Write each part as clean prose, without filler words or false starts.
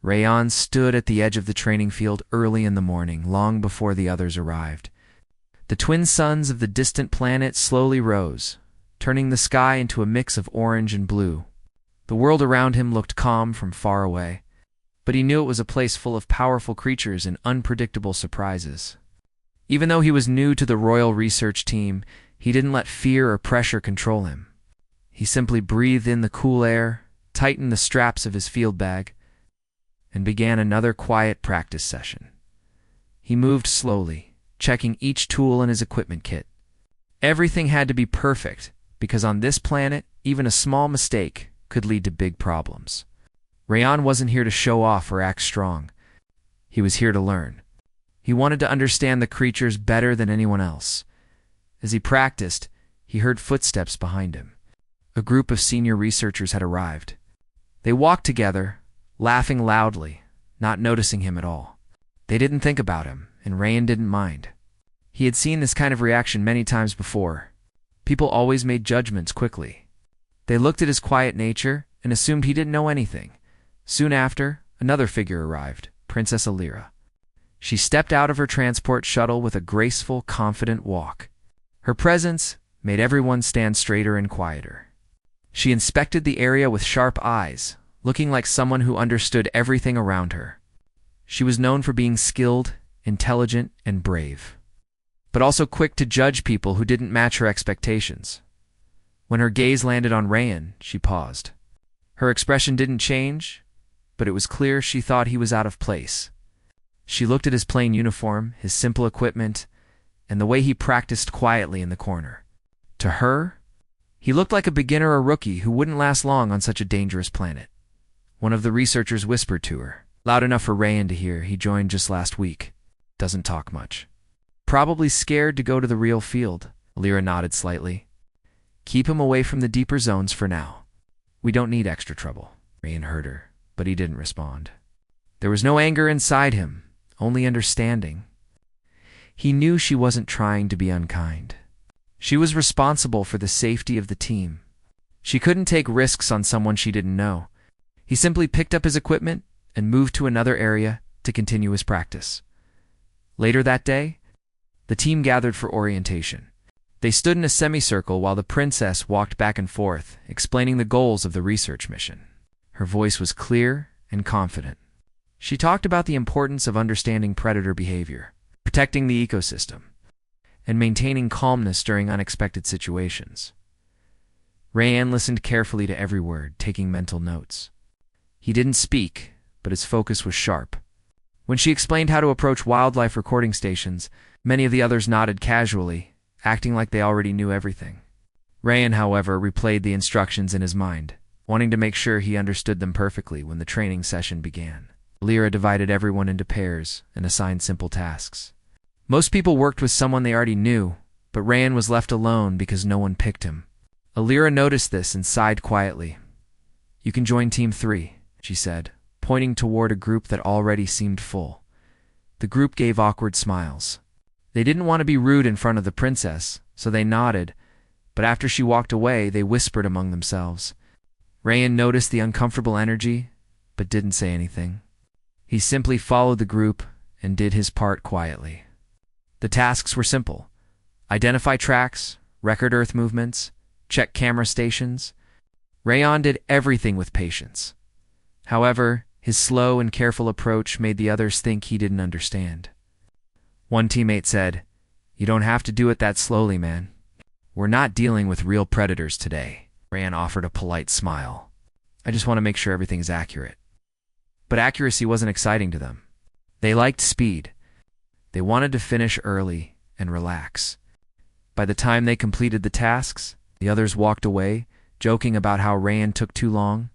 Rayan stood at the edge of the training field early in the morning, long before the others arrived. The twin suns of the distant planet slowly rose, turning the sky into a mix of orange and blue. The world around him looked calm from far away, but he knew it was a place full of powerful creatures and unpredictable surprises. Even though he was new to the Royal Research Team, he didn't let fear or pressure control him. He simply breathed in the cool air, tightened the straps of his field bag, and began another quiet practice session. He moved slowly, checking each tool in his equipment kit. Everything had to be perfect, because on this planet, even a small mistake could lead to big problems. Rayan wasn't here to show off or act strong. He was here to learn. He wanted to understand the creatures better than anyone else. As he practiced, he heard footsteps behind him. A group of senior researchers had arrived. They walked together, laughing loudly, not noticing him at all. They didn't think about him, and Rayan didn't mind. He had seen this kind of reaction many times before. People always made judgments quickly. They looked at his quiet nature and assumed he didn't know anything. Soon after, another figure arrived, Princess Alira. She stepped out of her transport shuttle with a graceful, confident walk. Her presence made everyone stand straighter and quieter. She inspected the area with sharp eyes, looking like someone who understood everything around her. She was known for being skilled, intelligent, and brave, but also quick to judge people who didn't match her expectations. When her gaze landed on Rayan, she paused. Her expression didn't change, but it was clear she thought he was out of place. She looked at his plain uniform, his simple equipment, and the way he practiced quietly in the corner. To her, he looked like a beginner or rookie who wouldn't last long on such a dangerous planet. One of the researchers whispered to her, loud enough for Rayan to hear. He joined just last week. Doesn't talk much. Probably scared to go to the real field. Alira nodded slightly. Keep him away from the deeper zones for now. We don't need extra trouble. Rayan heard her, but he didn't respond. There was no anger inside him, only understanding. He knew she wasn't trying to be unkind. She was responsible for the safety of the team. She couldn't take risks on someone she didn't know. He simply picked up his equipment and moved to another area to continue his practice. Later that day, the team gathered for orientation. They stood in a semicircle while the princess walked back and forth, explaining the goals of the research mission. Her voice was clear and confident. She talked about the importance of understanding predator behavior, protecting the ecosystem, and maintaining calmness during unexpected situations. Rayan listened carefully to every word, taking mental notes. He didn't speak, but his focus was sharp. When she explained how to approach wildlife recording stations, many of the others nodded casually, acting like they already knew everything. Rayan, however, replayed the instructions in his mind, wanting to make sure he understood them perfectly when the training session began. Alira divided everyone into pairs and assigned simple tasks. Most people worked with someone they already knew, but Rayan was left alone because no one picked him. Alira noticed this and sighed quietly. You can join Team 3, she said, pointing toward a group that already seemed full. The group gave awkward smiles. They didn't want to be rude in front of the princess, so they nodded, but after she walked away, they whispered among themselves. Rayan noticed the uncomfortable energy, but didn't say anything. He simply followed the group and did his part quietly. The tasks were simple. Identify tracks, record Earth movements, check camera stations. Rayan did everything with patience. However, his slow and careful approach made the others think he didn't understand. One teammate said, "You don't have to do it that slowly, man. We're not dealing with real predators today." Rayan offered a polite smile. "I just want to make sure everything is accurate." But accuracy wasn't exciting to them. They liked speed. They wanted to finish early and relax. By the time they completed the tasks, the others walked away, joking about how Rayan took too long.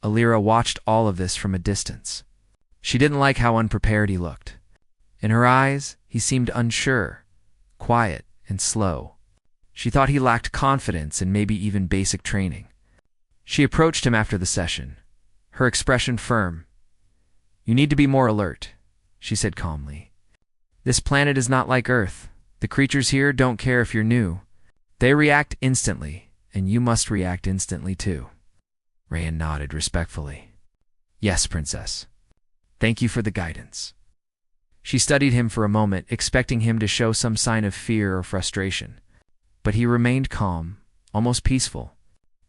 Alira watched all of this from a distance. She didn't like how unprepared he looked. In her eyes, he seemed unsure, quiet, and slow. She thought he lacked confidence and maybe even basic training. She approached him after the session, her expression firm. "You need to be more alert," she said calmly. "This planet is not like Earth. The creatures here don't care if you're new. They react instantly, and you must react instantly too." Rayan nodded respectfully. Yes, Princess. Thank you for the guidance. She studied him for a moment, expecting him to show some sign of fear or frustration. But he remained calm, almost peaceful.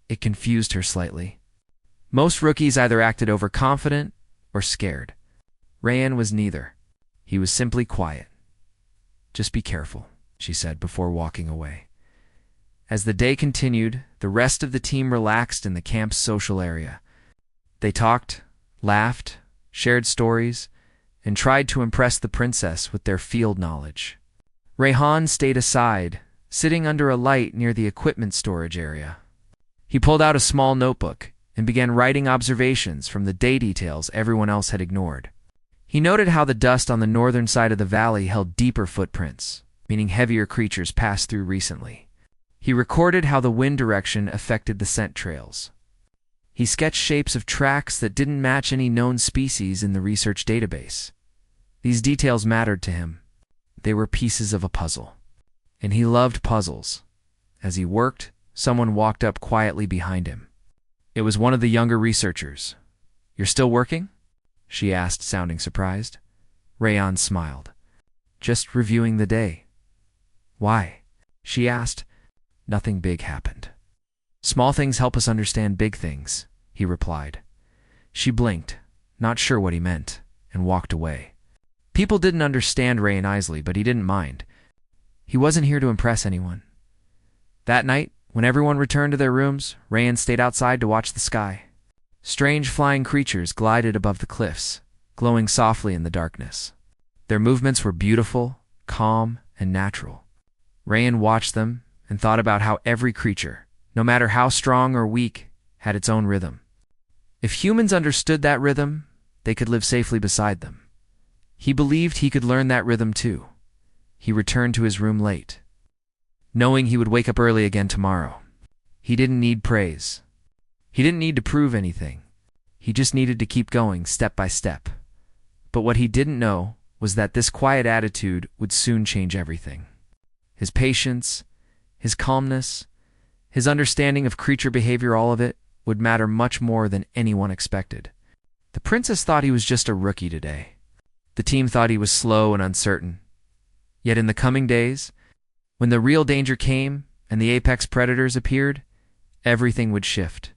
It confused her slightly. Most rookies either acted overconfident or scared. Rayan was neither. He was simply quiet. Just be careful, she said before walking away. As the day continued, the rest of the team relaxed in the camp's social area. They talked, laughed, shared stories, and tried to impress the princess with their field knowledge. Rayhan stayed aside, sitting under a light near the equipment storage area. He pulled out a small notebook and began writing observations from the day details everyone else had ignored. He noted how the dust on the northern side of the valley held deeper footprints, meaning heavier creatures passed through recently. He recorded how the wind direction affected the scent trails. He sketched shapes of tracks that didn't match any known species in the research database. These details mattered to him. They were pieces of a puzzle. And he loved puzzles. As he worked, someone walked up quietly behind him. It was one of the younger researchers. "You're still working?" she asked, sounding surprised. Rayan smiled. "Just reviewing the day." "Why?" she asked. "Nothing big happened." "Small things help us understand big things," he replied. She blinked, not sure what he meant, and walked away. People didn't understand Rayan Isley, but he didn't mind. He wasn't here to impress anyone. That night, when everyone returned to their rooms, Rayan stayed outside to watch the sky. Strange flying creatures glided above the cliffs, glowing softly in the darkness. Their movements were beautiful, calm, and natural. Rayan watched them and thought about how every creature, no matter how strong or weak, had its own rhythm. If humans understood that rhythm, they could live safely beside them. He believed he could learn that rhythm too. He returned to his room late, knowing he would wake up early again tomorrow. He didn't need praise. He didn't need to prove anything. He just needed to keep going step by step. But what he didn't know was that this quiet attitude would soon change everything. His patience, his calmness, his understanding of creature behavior, all of it would matter much more than anyone expected. The princess thought he was just a rookie today. The team thought he was slow and uncertain. Yet in the coming days, when the real danger came and the apex predators appeared, everything would shift.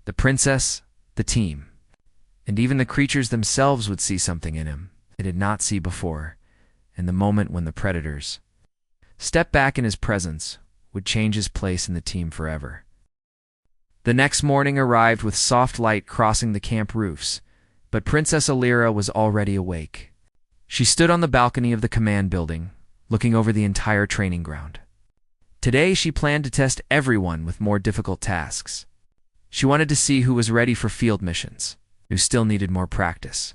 The princess, the team, and even the creatures themselves would see something in him they did not see before, and the moment when the predators stepped back in his presence would change his place in the team forever. The next morning arrived with soft light crossing the camp roofs, but Princess Alira was already awake. She stood on the balcony of the command building, looking over the entire training ground. Today she planned to test everyone with more difficult tasks. She wanted to see who was ready for field missions, who still needed more practice.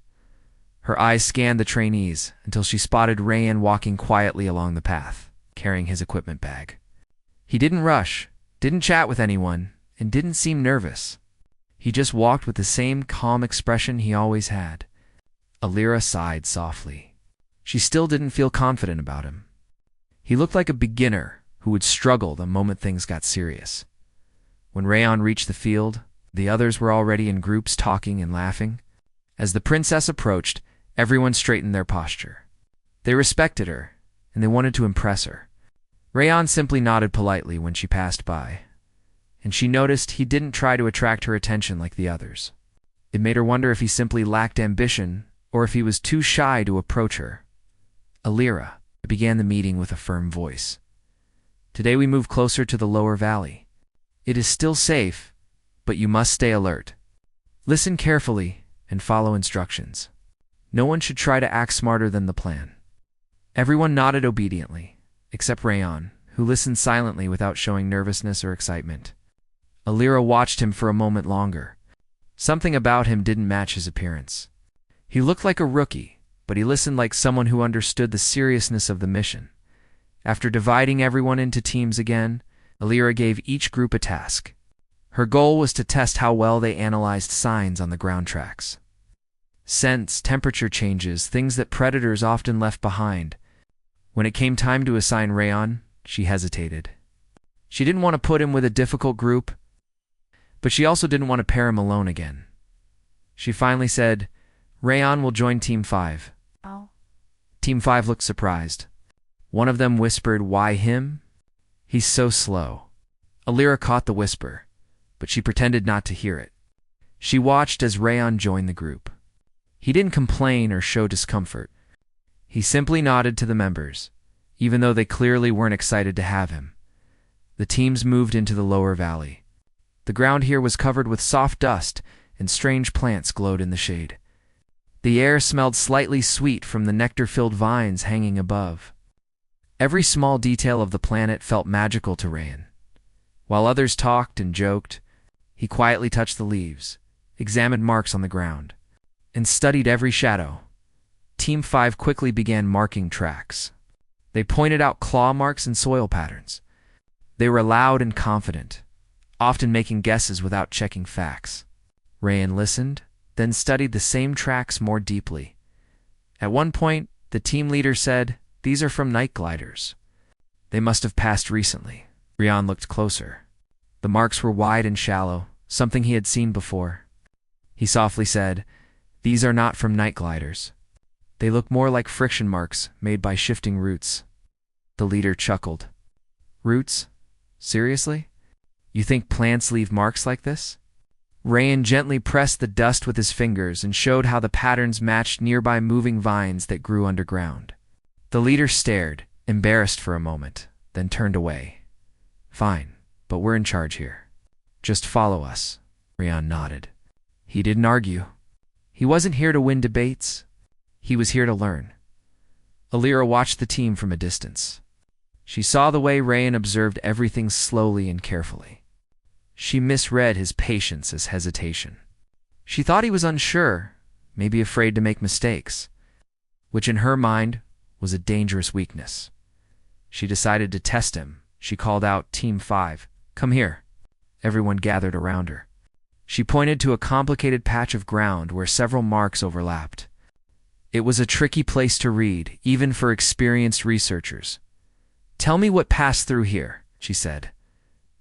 Her eyes scanned the trainees until she spotted Rayan walking quietly along the path, carrying his equipment bag. He didn't rush, didn't chat with anyone, and didn't seem nervous. He just walked with the same calm expression he always had. Alira sighed softly. She still didn't feel confident about him. He looked like a beginner who would struggle the moment things got serious. When Rayan reached the field, the others were already in groups talking and laughing. As the princess approached, everyone straightened their posture. They respected her, and they wanted to impress her. Rayan simply nodded politely when she passed by, and she noticed he didn't try to attract her attention like the others. It made her wonder if he simply lacked ambition or if he was too shy to approach her. "Alira," began the meeting with a firm voice. "Today we move closer to the lower valley. It is still safe, but you must stay alert. Listen carefully and follow instructions. No one should try to act smarter than the plan." Everyone nodded obediently, except Rayan, who listened silently without showing nervousness or excitement. Alira watched him for a moment longer. Something about him didn't match his appearance. He looked like a rookie, but he listened like someone who understood the seriousness of the mission. After dividing everyone into teams again, Alira gave each group a task. Her goal was to test how well they analyzed signs on the ground tracks. Scents, temperature changes, things that predators often left behind. When it came time to assign Rayan, she hesitated. She didn't want to put him with a difficult group, but she also didn't want to pair him alone again. She finally said, Rayan will join Team 5. Oh. Team 5 looked surprised. One of them whispered, why him? He's so slow. Alira caught the whisper, but she pretended not to hear it. She watched as Rayan joined the group. He didn't complain or show discomfort. He simply nodded to the members, even though they clearly weren't excited to have him. The teams moved into the lower valley. The ground here was covered with soft dust, and strange plants glowed in the shade. The air smelled slightly sweet from the nectar-filled vines hanging above. Every small detail of the planet felt magical to Rayan. While others talked and joked, he quietly touched the leaves, examined marks on the ground, and studied every shadow. Team 5 quickly began marking tracks. They pointed out claw marks and soil patterns. They were loud and confident, often making guesses without checking facts. Rayan listened, then studied the same tracks more deeply. At one point, the team leader said, these are from night gliders. They must have passed recently. Rayan looked closer. The marks were wide and shallow, something he had seen before. He softly said, these are not from night gliders. They look more like friction marks made by shifting roots. The leader chuckled. Roots? Seriously? You think plants leave marks like this? Rayan gently pressed the dust with his fingers and showed how the patterns matched nearby moving vines that grew underground. The leader stared, embarrassed for a moment, then turned away. Fine, but we're in charge here. Just follow us. Rayan nodded. He didn't argue. He wasn't here to win debates. He was here to learn. Alira watched the team from a distance. She saw the way Rayan observed everything slowly and carefully. She misread his patience as hesitation. She thought he was unsure, maybe afraid to make mistakes, which in her mind was a dangerous weakness. She decided to test him. She called out, Team 5, come here. Everyone gathered around her. She pointed to a complicated patch of ground where several marks overlapped. It was a tricky place to read, even for experienced researchers. Tell me what passed through here, she said.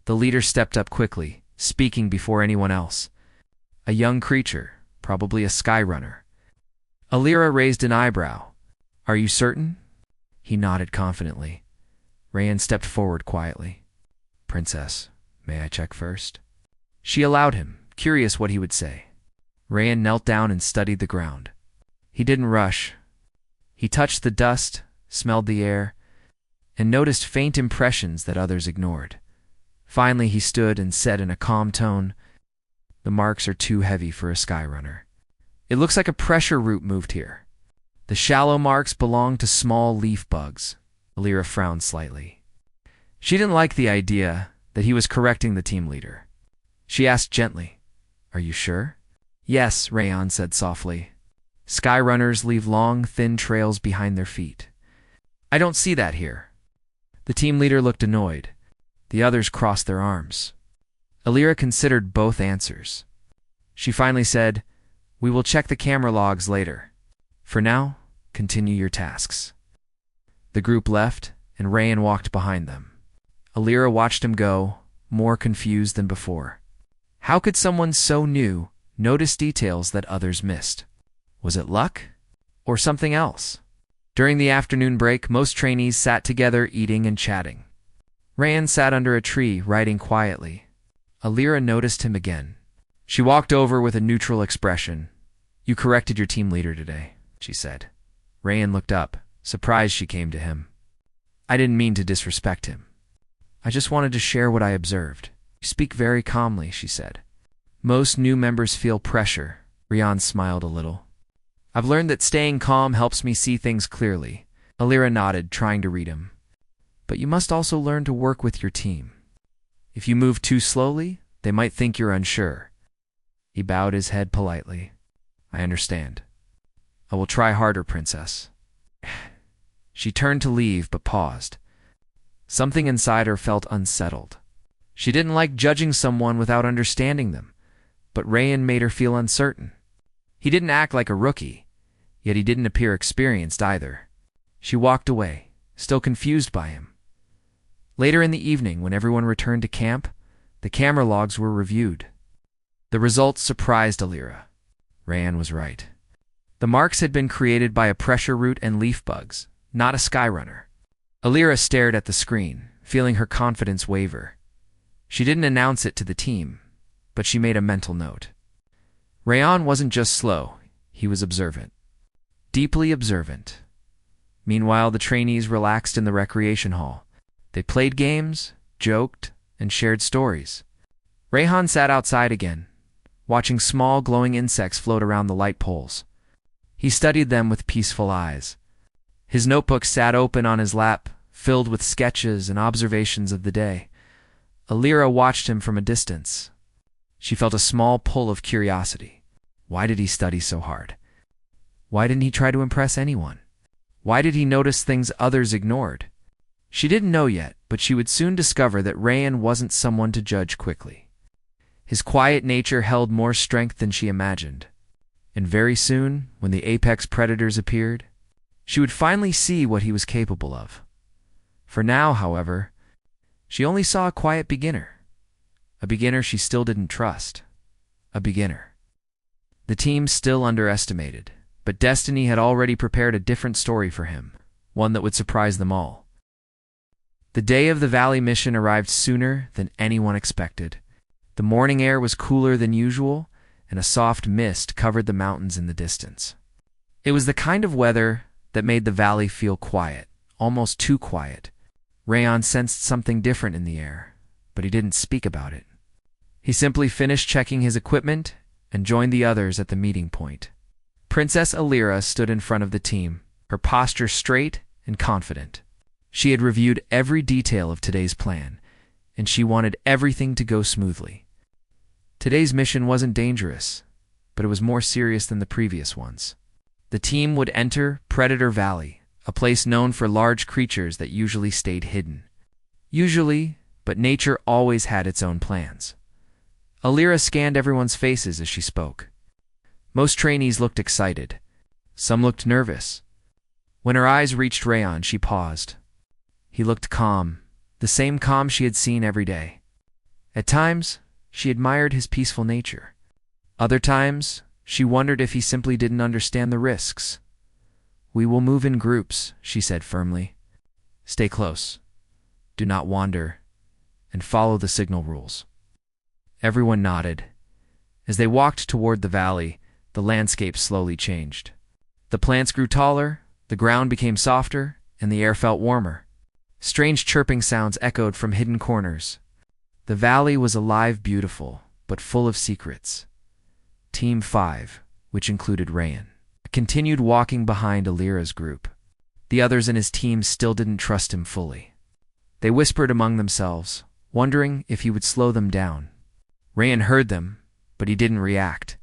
The leader stepped up quickly, speaking before anyone else. A young creature, probably a skyrunner. Alira raised an eyebrow. Are you certain? He nodded confidently. Rayan stepped forward quietly. Princess, may I check first? She allowed him, curious what he would say. Rayan knelt down and studied the ground. He didn't rush. He touched the dust, smelled the air, and noticed faint impressions that others ignored. Finally, he stood and said in a calm tone, the marks are too heavy for a skyrunner. It looks like a pressure root moved here. The shallow marks belong to small leaf bugs. Alira frowned slightly. She didn't like the idea that he was correcting the team leader. She asked gently, are you sure? Yes, Rayan said softly. Skyrunners leave long, thin trails behind their feet. I don't see that here. The team leader looked annoyed. The others crossed their arms. Alira considered both answers. She finally said, we will check the camera logs later. For now, continue your tasks. The group left, and Rayan walked behind them. Alira watched him go, more confused than before. How could someone so new notice details that others missed? Was it luck? Or something else? During the afternoon break, most trainees sat together eating and chatting. Rayan sat under a tree, writing quietly. Alira noticed him again. She walked over with a neutral expression. You corrected your team leader today, she said. Rayan looked up, surprised she came to him. I didn't mean to disrespect him. I just wanted to share what I observed. You speak very calmly, she said. Most new members feel pressure. Rayan smiled a little. I've learned that staying calm helps me see things clearly. Alira nodded, trying to read him. But you must also learn to work with your team. If you move too slowly, they might think you're unsure. He bowed his head politely. I understand. I will try harder, Princess. She turned to leave, but paused. Something inside her felt unsettled. She didn't like judging someone without understanding them, but Rayan made her feel uncertain. He didn't act like a rookie, yet he didn't appear experienced either. She walked away, still confused by him. Later in the evening, when everyone returned to camp, the camera logs were reviewed. The results surprised Alira. Rayanne was right. The marks had been created by a pressure root and leaf bugs, not a skyrunner. Alira stared at the screen, feeling her confidence waver. She didn't announce it to the team, but she made a mental note. Rayanne wasn't just slow, he was observant. Deeply observant. Meanwhile, the trainees relaxed in the recreation hall. They played games, joked, and shared stories. Rayhan sat outside again, watching small glowing insects float around the light poles. He studied them with peaceful eyes. His notebook sat open on his lap, filled with sketches and observations of the day. Alira watched him from a distance. She felt a small pull of curiosity. Why did he study so hard? Why didn't he try to impress anyone? Why did he notice things others ignored? She didn't know yet, but she would soon discover that Rayan wasn't someone to judge quickly. His quiet nature held more strength than she imagined. And very soon, when the apex predators appeared, she would finally see what he was capable of. For now, however, she only saw a quiet beginner. A beginner she still didn't trust. A beginner. The team still underestimated, but destiny had already prepared a different story for him, one that would surprise them all. The day of the Valley mission arrived sooner than anyone expected. The morning air was cooler than usual, and a soft mist covered the mountains in the distance. It was the kind of weather that made the valley feel quiet, almost too quiet. Rayan sensed something different in the air, but he didn't speak about it. He simply finished checking his equipment and joined the others at the meeting point. Princess Alira stood in front of the team, her posture straight and confident. She had reviewed every detail of today's plan, and she wanted everything to go smoothly. Today's mission wasn't dangerous, but it was more serious than the previous ones. The team would enter Predator Valley, a place known for large creatures that usually stayed hidden. Usually, but nature always had its own plans. Alira scanned everyone's faces as she spoke. Most trainees looked excited. Some looked nervous. When her eyes reached Rayan, she paused. He looked calm, the same calm she had seen every day. At times, she admired his peaceful nature. Other times, she wondered if he simply didn't understand the risks. "We will move in groups," she said firmly. "Stay close. Do not wander, and follow the signal rules." Everyone nodded. As they walked toward the valley, the landscape slowly changed. The plants grew taller, the ground became softer, and the air felt warmer. Strange chirping sounds echoed from hidden corners. The valley was alive, beautiful, but full of secrets. Team 5, which included Rayan, continued walking behind Alira's group. The others in his team still didn't trust him fully. They whispered among themselves, wondering if he would slow them down. Rayan heard them, but he didn't react.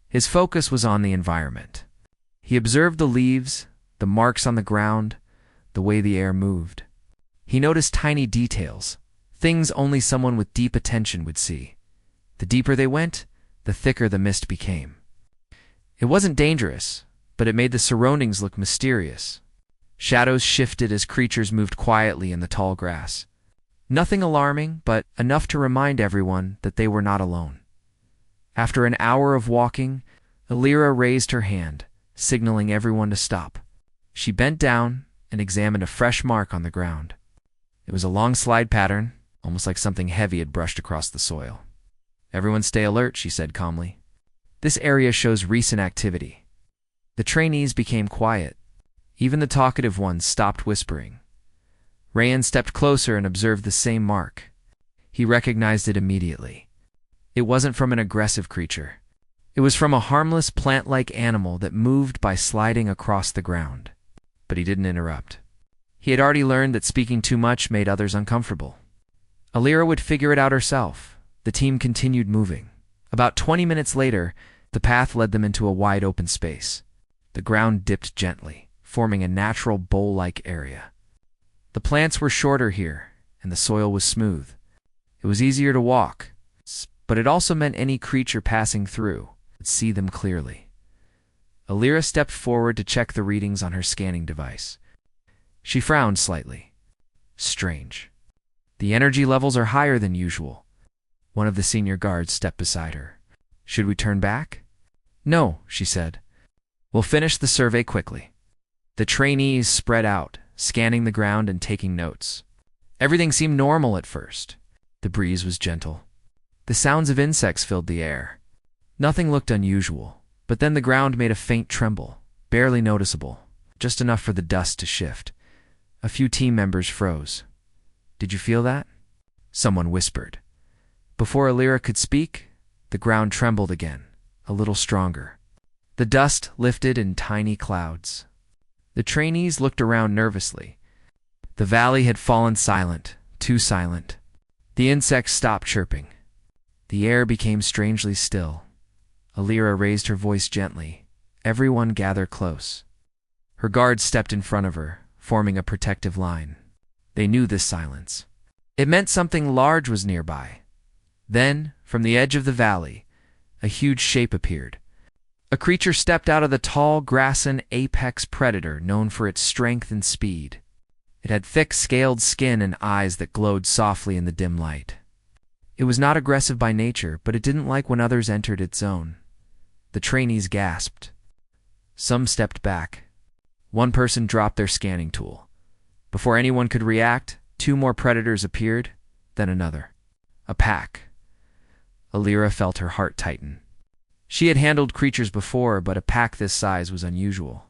His focus was on the environment. He observed the leaves, the marks on the ground, the way the air moved. He noticed tiny details, things only someone with deep attention would see. The deeper they went, the thicker the mist became. It wasn't dangerous, but it made the surroundings look mysterious. Shadows shifted as creatures moved quietly in the tall grass. Nothing alarming, but enough to remind everyone that they were not alone. After an hour of walking, Alira raised her hand, signaling everyone to stop. She bent down and examined a fresh mark on the ground. It was a long slide pattern, almost like something heavy had brushed across the soil. "Everyone stay alert," she said calmly. "This area shows recent activity." The trainees became quiet. Even the talkative ones stopped whispering. Rayan stepped closer and observed the same mark. He recognized it immediately. It wasn't from an aggressive creature. It was from a harmless plant-like animal that moved by sliding across the ground. But he didn't interrupt. He had already learned that speaking too much made others uncomfortable. Alira would figure it out herself. The team continued moving. About 20 minutes later, the path led them into a wide open space. The ground dipped gently, forming a natural bowl-like area. The plants were shorter here, and the soil was smooth. It was easier to walk, but it also meant any creature passing through could see them clearly. Alira stepped forward to check the readings on her scanning device. She frowned slightly. Strange. The energy levels are higher than usual. One of the senior guards stepped beside her. "Should we turn back?" No, she said. We'll finish the survey quickly. The trainees spread out, scanning the ground and taking notes. Everything seemed normal at first. The breeze was gentle. The sounds of insects filled the air. Nothing looked unusual, but then the ground made a faint tremble, barely noticeable, just enough for the dust to shift. A few team members froze. Did you feel that? Someone whispered. Before Alira could speak, the ground trembled again, a little stronger. The dust lifted in tiny clouds. The trainees looked around nervously. The valley had fallen silent, too silent. The insects stopped chirping. The air became strangely still. Alira raised her voice gently. Everyone gathered close. Her guards stepped in front of her, forming a protective line. They knew this silence. It meant something large was nearby. Then, from the edge of the valley, a huge shape appeared. A creature stepped out of the tall, grassan apex predator known for its strength and speed. It had thick, scaled skin and eyes that glowed softly in the dim light. It was not aggressive by nature, but it didn't like when others entered its zone. The trainees gasped. Some stepped back. One person dropped their scanning tool. Before anyone could react, 2 more predators appeared, then another. A pack. Alira felt her heart tighten. She had handled creatures before, but a pack this size was unusual.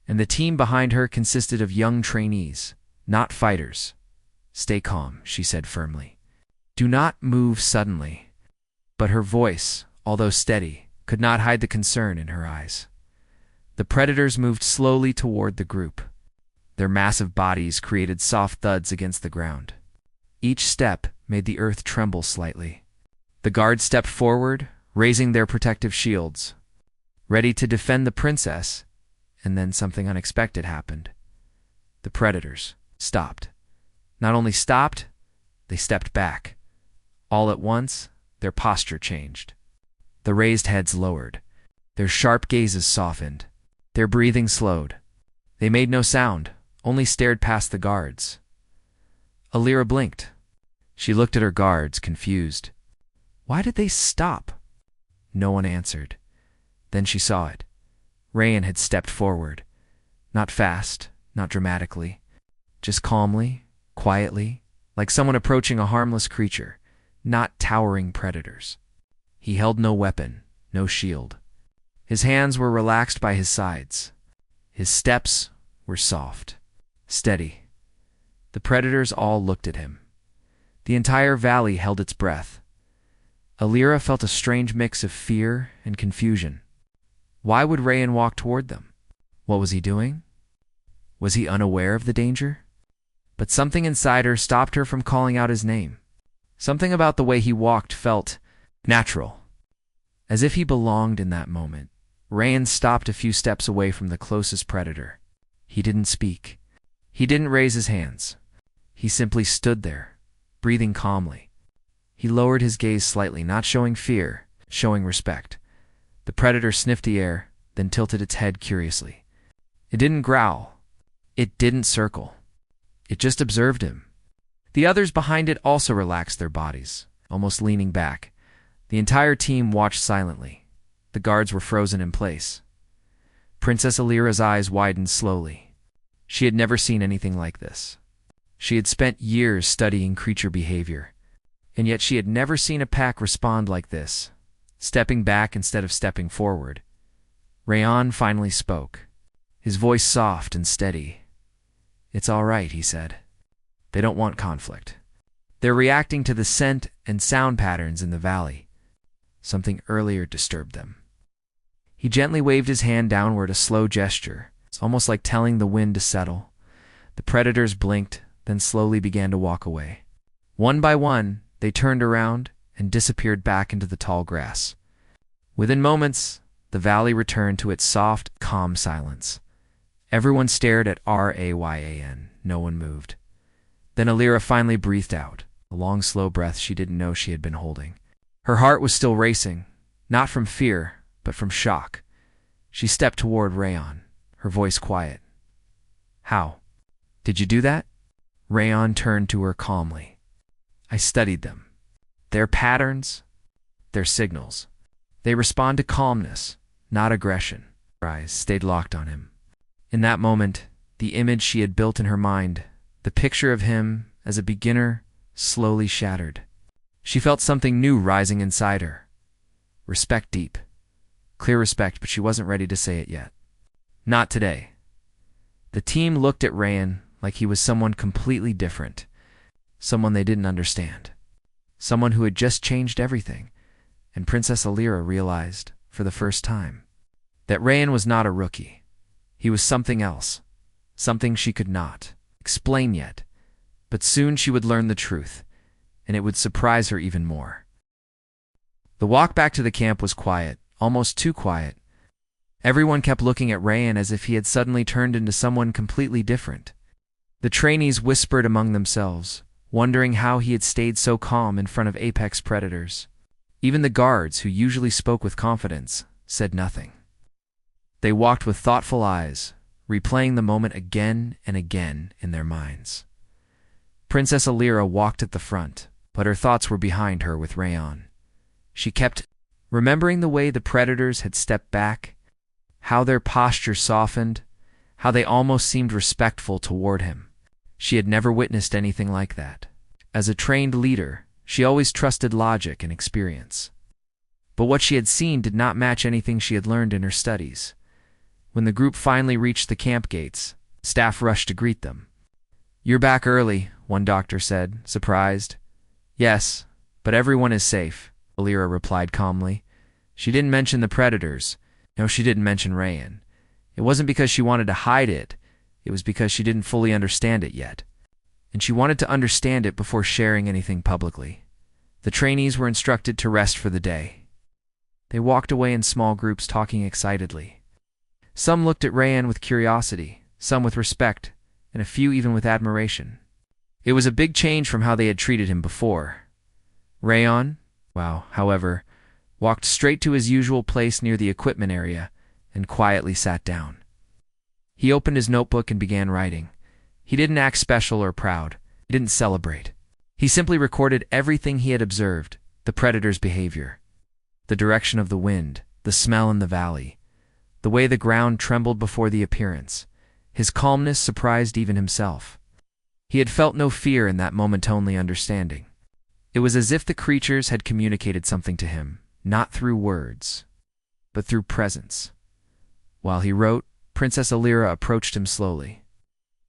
And the team behind her consisted of young trainees, not fighters. Stay calm, she said firmly. Do not move suddenly. But her voice, although steady, could not hide the concern in her eyes. The predators moved slowly toward the group. Their massive bodies created soft thuds against the ground. Each step made the earth tremble slightly. The guards stepped forward, raising their protective shields, ready to defend the princess, and then something unexpected happened. The predators stopped. Not only stopped, they stepped back. All at once, their posture changed. The raised heads lowered. Their sharp gazes softened. Their breathing slowed. They made no sound, only stared past the guards. Alira blinked. She looked at her guards, confused. Why did they stop? No one answered. Then she saw it. Rayan had stepped forward. Not fast, not dramatically. Just calmly, quietly, like someone approaching a harmless creature, not towering predators. He held no weapon, no shield. His hands were relaxed by his sides. His steps were soft, steady. The predators all looked at him. The entire valley held its breath. Alira felt a strange mix of fear and confusion. Why would Rayan walk toward them? What was he doing? Was he unaware of the danger? But something inside her stopped her from calling out his name. Something about the way he walked felt natural, as if he belonged in that moment. Rayan stopped a few steps away from the closest predator. He didn't speak. He didn't raise his hands. He simply stood there, breathing calmly. He lowered his gaze slightly, not showing fear, showing respect. The predator sniffed the air, then tilted its head curiously. It didn't growl. It didn't circle. It just observed him. The others behind it also relaxed their bodies, almost leaning back. The entire team watched silently. The guards were frozen in place. Princess Alira's eyes widened slowly. She had never seen anything like this. She had spent years studying creature behavior, and yet she had never seen a pack respond like this, stepping back instead of stepping forward. Rayan finally spoke, his voice soft and steady. It's all right, he said. They don't want conflict. They're reacting to the scent and sound patterns in the valley. Something earlier disturbed them. He gently waved his hand downward, a slow gesture. It's almost like telling the wind to settle. The predators blinked, then slowly began to walk away. One by one, they turned around and disappeared back into the tall grass. Within moments, the valley returned to its soft, calm silence. Everyone stared at Rayan. No one moved. Then Alira finally breathed out, a long, slow breath she didn't know she had been holding. Her heart was still racing, not from fear, but from shock. She stepped toward Rayan, her voice quiet. How? Did you do that? Rayan turned to her calmly. I studied them. Their patterns, their signals. They respond to calmness, not aggression. Her eyes stayed locked on him. In that moment, the image she had built in her mind, the picture of him as a beginner, slowly shattered. She felt something new rising inside her. Respect deep. Clear respect, but she wasn't ready to say it yet. Not today. The team looked at Rayan like he was someone completely different, someone they didn't understand, someone who had just changed everything, and Princess Alira realized, for the first time, that Rayan was not a rookie. He was something else, something she could not explain yet, but soon she would learn the truth, and it would surprise her even more. The walk back to the camp was quiet, almost too quiet. Everyone kept looking at Rayan as if he had suddenly turned into someone completely different. The trainees whispered among themselves, wondering how he had stayed so calm in front of apex predators. Even the guards, who usually spoke with confidence, said nothing. They walked with thoughtful eyes, replaying the moment again and again in their minds. Princess Alira walked at the front, but her thoughts were behind her with Rayan. She kept remembering the way the predators had stepped back, how their posture softened, how they almost seemed respectful toward him. She had never witnessed anything like that. As a trained leader, she always trusted logic and experience. But what she had seen did not match anything she had learned in her studies. When the group finally reached the camp gates, staff rushed to greet them. "You're back early," one doctor said, surprised. "Yes, but everyone is safe," Alira replied calmly. She didn't mention the predators. No, she didn't mention Rayan. It wasn't because she wanted to hide it. It was because she didn't fully understand it yet. And she wanted to understand it before sharing anything publicly. The trainees were instructed to rest for the day. They walked away in small groups, talking excitedly. Some looked at Rayan with curiosity, some with respect, and a few even with admiration. It was a big change from how they had treated him before. Rayan, however, walked straight to his usual place near the equipment area and quietly sat down. He opened his notebook and began writing. He didn't act special or proud. He didn't celebrate. He simply recorded everything he had observed, the predator's behavior, the direction of the wind, the smell in the valley, the way the ground trembled before the appearance. His calmness surprised even himself. He had felt no fear in that moment, only understanding. It was as if the creatures had communicated something to him, not through words, but through presence. While he wrote, Princess Alira approached him slowly.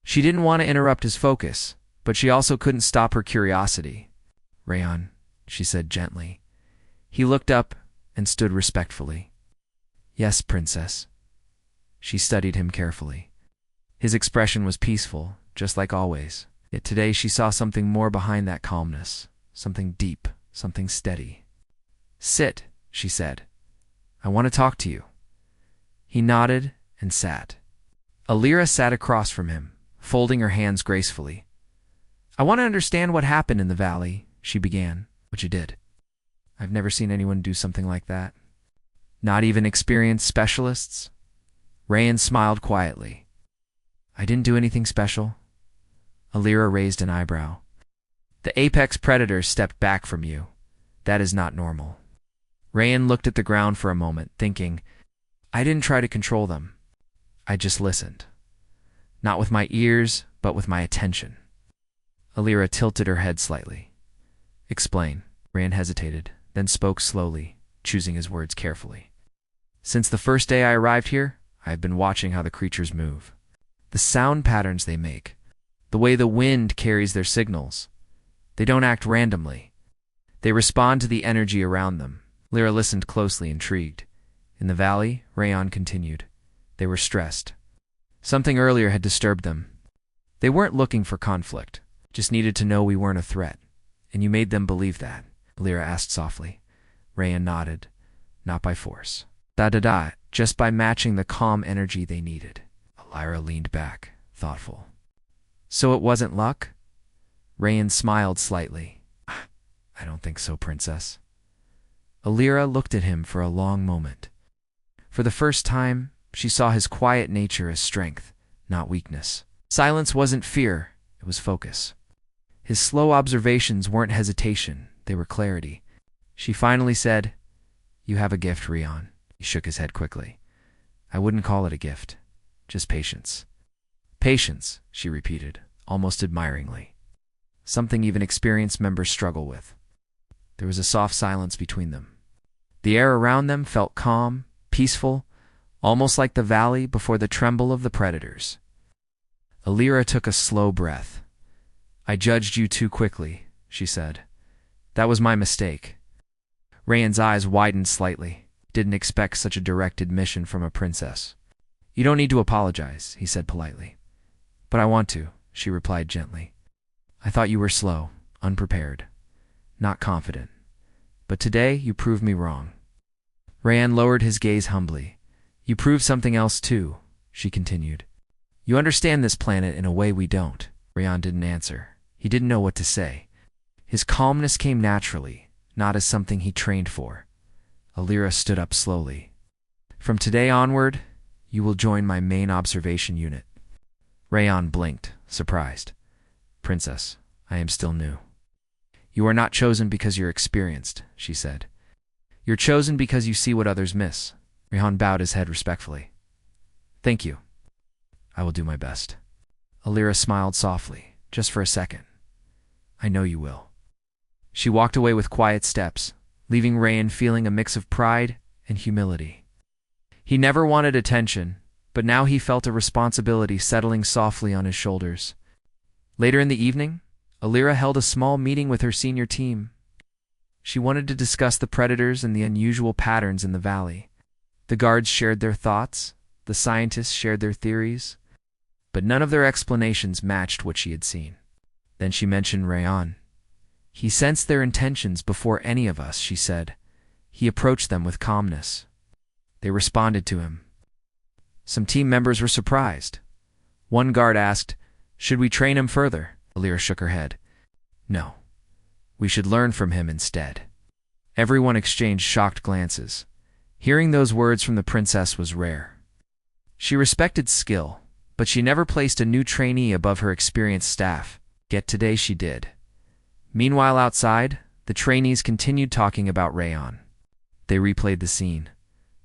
She didn't want to interrupt his focus, but she also couldn't stop her curiosity. "Rayan," she said gently. He looked up and stood respectfully. "Yes, Princess." She studied him carefully. His expression was peaceful, just like always. Yet today she saw something more behind that calmness, something deep, something steady. "Sit," she said. "I want to talk to you." He nodded and sat. Alira sat across from him, folding her hands gracefully. "I want to understand what happened in the valley," she began. "What you did. I've never seen anyone do something like that. Not even experienced specialists?" Rayan smiled quietly. "I didn't do anything special." Alira raised an eyebrow. "The apex predators stepped back from you. That is not normal." Rayan looked at the ground for a moment, thinking, "I didn't try to control them. I just listened. Not with my ears, but with my attention." Alira tilted her head slightly. "Explain." Rayan hesitated, then spoke slowly, choosing his words carefully. "Since the first day I arrived here, I have been watching how the creatures move. The sound patterns they make, the way the wind carries their signals. They don't act randomly. They respond to the energy around them." Alira listened closely, intrigued. In the valley, Rayan continued, they were stressed. Something earlier had disturbed them. They weren't looking for conflict, just needed to know we weren't a threat. "And you made them believe that?" Alira asked softly. Rayan nodded. "Not by force. Just by matching the calm energy they needed." Alira leaned back, thoughtful. "So it wasn't luck?" Rayan smiled slightly. "I don't think so, Princess." Alira looked at him for a long moment. For the first time, she saw his quiet nature as strength, not weakness. Silence wasn't fear, it was focus. His slow observations weren't hesitation, they were clarity. She finally said, "You have a gift, Rayan. He shook his head quickly. I wouldn't call it a gift. Just patience. Patience, she repeated, almost admiringly. Something even experienced members struggle with. There was a soft silence between them. The air around them felt calm, peaceful, almost like the valley before the tremble of the predators. Alira took a slow breath. I judged you too quickly, she said. That was my mistake. Rayan's eyes widened slightly. Didn't expect such a direct admission from a princess. You don't need to apologize, he said politely. But I want to, she replied gently. I thought you were slow, unprepared, not confident. But today you proved me wrong. Rayan lowered his gaze humbly. You proved something else too, she continued. You understand this planet in a way we don't. Rayan didn't answer. He didn't know what to say. His calmness came naturally, not as something he trained for. Alira stood up slowly. From today onward, you will join my main observation unit. Rayan blinked, surprised. Princess, I am still new. You are not chosen because you're experienced, she said. You're chosen because you see what others miss. Rayan bowed his head respectfully. Thank you. I will do my best. Alira smiled softly, just for a second. I know you will. She walked away with quiet steps, leaving Rayan feeling a mix of pride and humility. He never wanted attention, but now he felt a responsibility settling softly on his shoulders. Later in the evening, Alira held a small meeting with her senior team. She wanted to discuss the predators and the unusual patterns in the valley. The guards shared their thoughts, the scientists shared their theories, but none of their explanations matched what she had seen. Then she mentioned Rayan. He sensed their intentions before any of us, she said. He approached them with calmness. They responded to him. Some team members were surprised. One guard asked, should we train him further? Alira shook her head. No. We should learn from him instead. Everyone exchanged shocked glances. Hearing those words from the princess was rare. She respected skill, but she never placed a new trainee above her experienced staff. Yet today she did. Meanwhile outside, the trainees continued talking about Rayan. They replayed the scene.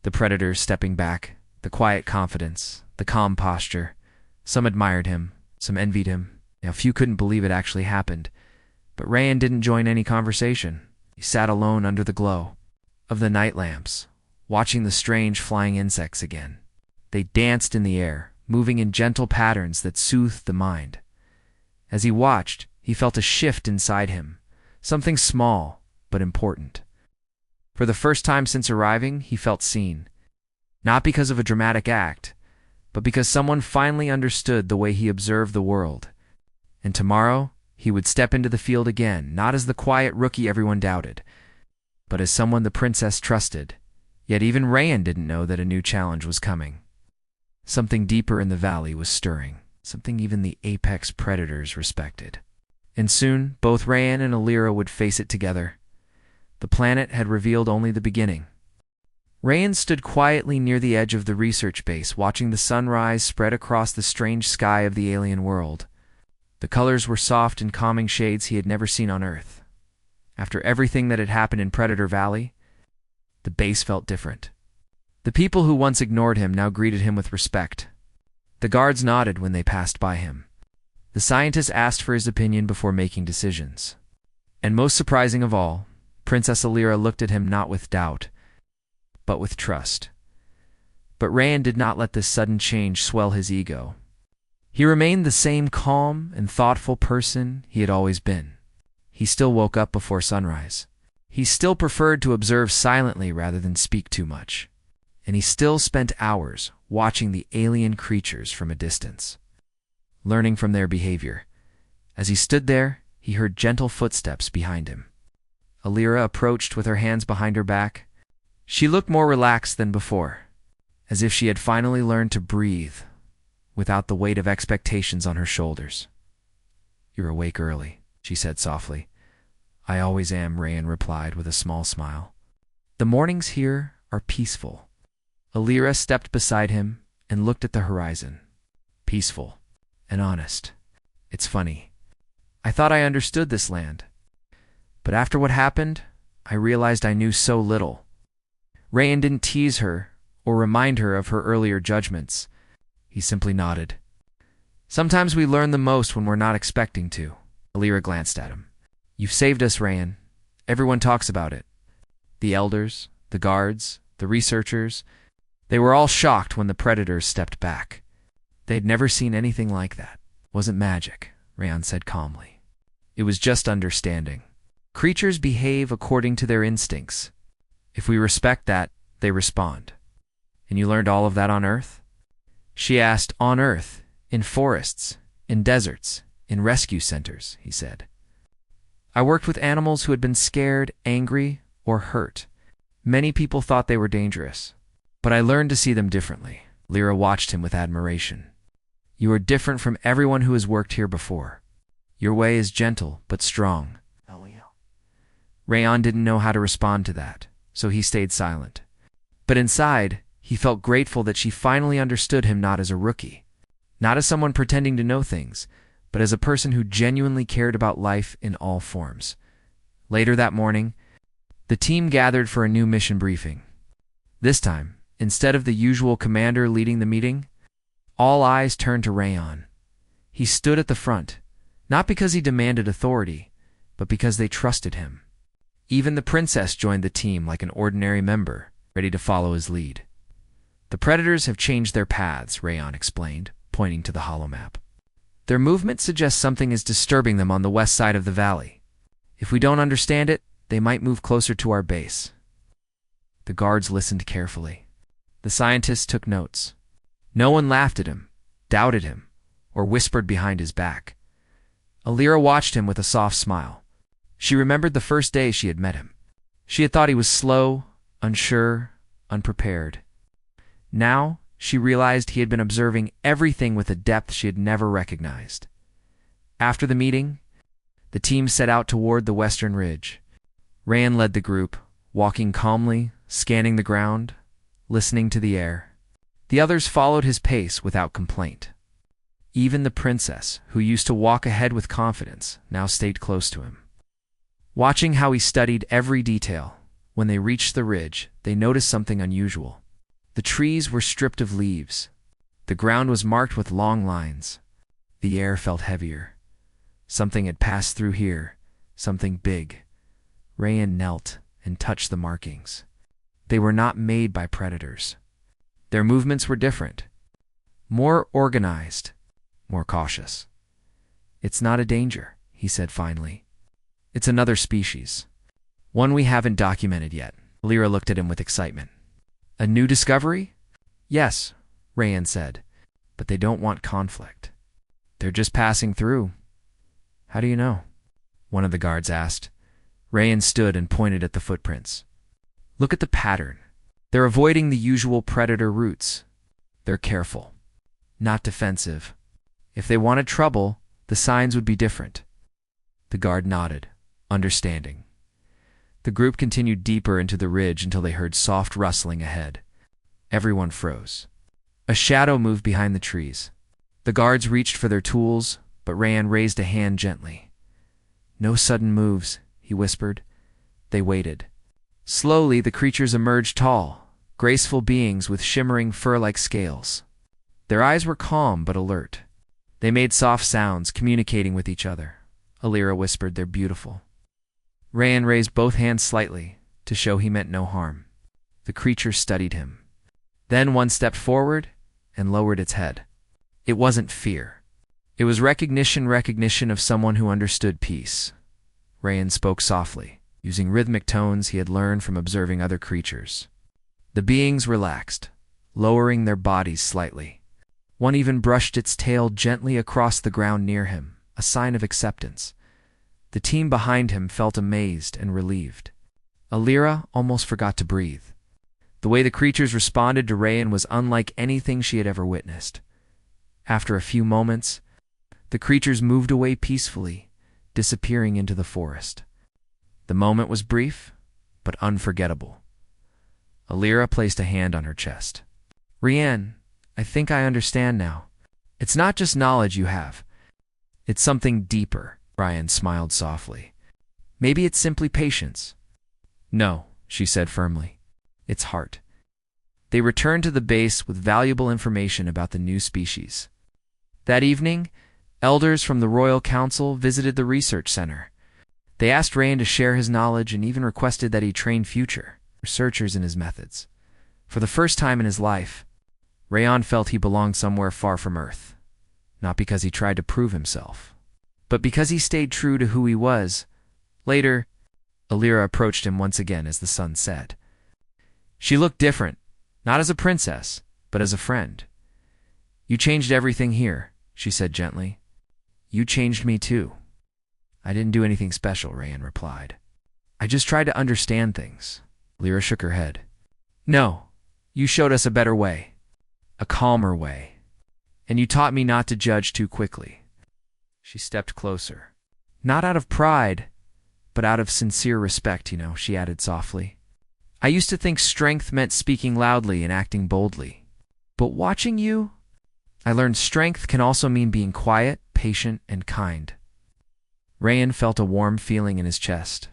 The predators stepping back, the quiet confidence, the calm posture. Some admired him, some envied him. A few couldn't believe it actually happened. But Rayan didn't join any conversation. He sat alone under the glow of the night lamps, watching the strange flying insects again. They danced in the air, moving in gentle patterns that soothed the mind. As he watched, he felt a shift inside him, something small but important. For the first time since arriving, he felt seen. Not because of a dramatic act, but because someone finally understood the way he observed the world. And tomorrow, he would step into the field again, not as the quiet rookie everyone doubted, but as someone the princess trusted. Yet even Rayan didn't know that a new challenge was coming. Something deeper in the valley was stirring, something even the apex predators respected. And soon, both Rayan and Alira would face it together. The planet had revealed only the beginning. Rayan stood quietly near the edge of the research base, watching the sunrise spread across the strange sky of the alien world. The colors were soft and calming shades he had never seen on Earth. After everything that had happened in Predator Valley, the base felt different. The people who once ignored him now greeted him with respect. The guards nodded when they passed by him. The scientists asked for his opinion before making decisions. And most surprising of all, Princess Alira looked at him not with doubt, but with trust. But Rayan did not let this sudden change swell his ego. He remained the same calm and thoughtful person he had always been. He still woke up before sunrise. He still preferred to observe silently rather than speak too much. And he still spent hours watching the alien creatures from a distance, learning from their behavior. As he stood there, he heard gentle footsteps behind him. Alira approached with her hands behind her back. She looked more relaxed than before, as if she had finally learned to breathe without the weight of expectations on her shoulders. You're awake early, she said softly. I always am, Rayan replied with a small smile. The mornings here are peaceful. Alira stepped beside him and looked at the horizon. Peaceful and honest. It's funny. I thought I understood this land. But after what happened, I realized I knew so little. Rayan didn't tease her or remind her of her earlier judgments. He simply nodded. Sometimes we learn the most when we're not expecting to. Alira glanced at him. You've saved us, Rayan. Everyone talks about it. The elders, the guards, the researchers, they were all shocked when the predators stepped back. They'd never seen anything like that. It wasn't magic, Rayan said calmly. It was just understanding. Creatures behave according to their instincts. If we respect that, they respond. And you learned all of that on Earth? She asked. On Earth, in forests, in deserts, in rescue centers, he said. I worked with animals who had been scared, angry, or hurt. Many people thought they were dangerous, but I learned to see them differently. Lyra watched him with admiration. You are different from everyone who has worked here before. Your way is gentle but strong. Rayan didn't know how to respond to that, so he stayed silent. But inside, he felt grateful that she finally understood him, not as a rookie, not as someone pretending to know things, but as a person who genuinely cared about life in all forms. Later that morning, the team gathered for a new mission briefing. This time, instead of the usual commander leading the meeting, all eyes turned to Rayan. He stood at the front, not because he demanded authority, but because they trusted him. Even the princess joined the team like an ordinary member, ready to follow his lead. The predators have changed their paths, Rayan explained, pointing to the holomap. Their movement suggests something is disturbing them on the west side of the valley. If we don't understand it, they might move closer to our base. The guards listened carefully. The scientists took notes. No one laughed at him, doubted him, or whispered behind his back. Alira watched him with a soft smile. She remembered the first day she had met him. She had thought he was slow, unsure, unprepared. Now, she realized he had been observing everything with a depth she had never recognized. After the meeting, the team set out toward the western ridge. Rayan led the group, walking calmly, scanning the ground, listening to the air. The others followed his pace without complaint. Even the princess, who used to walk ahead with confidence, now stayed close to him. Watching how he studied every detail, when they reached the ridge, they noticed something unusual. The trees were stripped of leaves. The ground was marked with long lines. The air felt heavier. Something had passed through here, something big. Rayan knelt and touched the markings. They were not made by predators. Their movements were different, more organized, more cautious. It's not a danger, he said finally. It's another species. One we haven't documented yet. Lyra looked at him with excitement. A new discovery? Yes, Rayan said, but they don't want conflict. They're just passing through. How do you know? One of the guards asked. Rayan stood and pointed at the footprints. Look at the pattern. They're avoiding the usual predator routes. They're careful, not defensive. If they wanted trouble, the signs would be different. The guard nodded, understanding. The group continued deeper into the ridge until they heard soft rustling ahead. Everyone froze. A shadow moved behind the trees. The guards reached for their tools, but Rayan raised a hand gently. No sudden moves, he whispered. They waited. Slowly, the creatures emerged tall, graceful beings with shimmering fur-like scales. Their eyes were calm but alert. They made soft sounds, communicating with each other. Alira whispered, "They're beautiful." Rayan raised both hands slightly, to show he meant no harm. The creature studied him. Then one stepped forward and lowered its head. It wasn't fear. It was recognition of someone who understood peace. Rayan spoke softly, using rhythmic tones he had learned from observing other creatures. The beings relaxed, lowering their bodies slightly. One even brushed its tail gently across the ground near him, a sign of acceptance. The team behind him felt amazed and relieved. Alira almost forgot to breathe. The way the creatures responded to Rayan was unlike anything she had ever witnessed. After a few moments, the creatures moved away peacefully, disappearing into the forest. The moment was brief, but unforgettable. Alira placed a hand on her chest. "Rayan, I think I understand now. It's not just knowledge you have. It's something deeper." Rayan smiled softly. "Maybe it's simply patience." "No," she said firmly. its heart. They returned to the base with valuable information about the new species. That evening, elders from the Royal Council visited the research center. They asked Rayan to share his knowledge and even requested that he train future researchers in his methods. For the first time in his life, Rayan felt he belonged somewhere far from Earth, not because he tried to prove himself, but because he stayed true to who he was. Later, Alira approached him once again as the sun set. She looked different, not as a princess, but as a friend. "You changed everything here," she said gently. "You changed me too." "I didn't do anything special," Rayan replied. "I just tried to understand things." Alira shook her head. "No, you showed us a better way, a calmer way, and you taught me not to judge too quickly." She stepped closer. "Not out of pride, but out of sincere respect, she added softly. "I used to think strength meant speaking loudly and acting boldly. But watching you, I learned strength can also mean being quiet, patient, and kind." Rayan felt a warm feeling in his chest.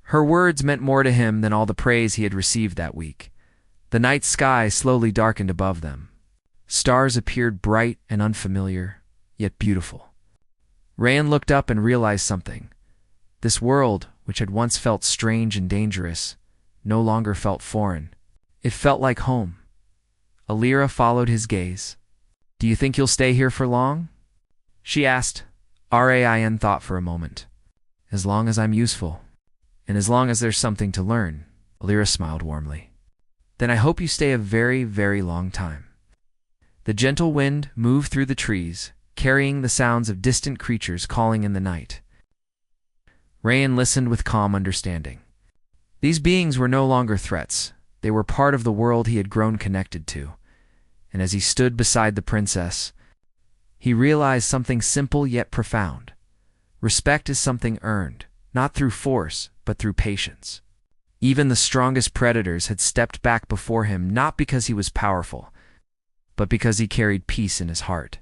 Her words meant more to him than all the praise he had received that week. The night sky slowly darkened above them. Stars appeared bright and unfamiliar, yet beautiful. Rayan looked up and realized something. This world, which had once felt strange and dangerous, no longer felt foreign. It felt like home. Alira followed his gaze. "Do you think you'll stay here for long?" she asked. Rayan thought for a moment. "As long as I'm useful, and as long as there's something to learn." Alira smiled warmly. "Then I hope you stay a very, very long time." The gentle wind moved through the trees, carrying the sounds of distant creatures calling in the night. Rayan listened with calm understanding. These beings were no longer threats. They were part of the world he had grown connected to. And as he stood beside the princess, he realized something simple yet profound. Respect is something earned, not through force, but through patience. Even the strongest predators had stepped back before him, not because he was powerful, but because he carried peace in his heart.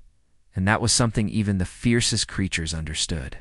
And that was something even the fiercest creatures understood.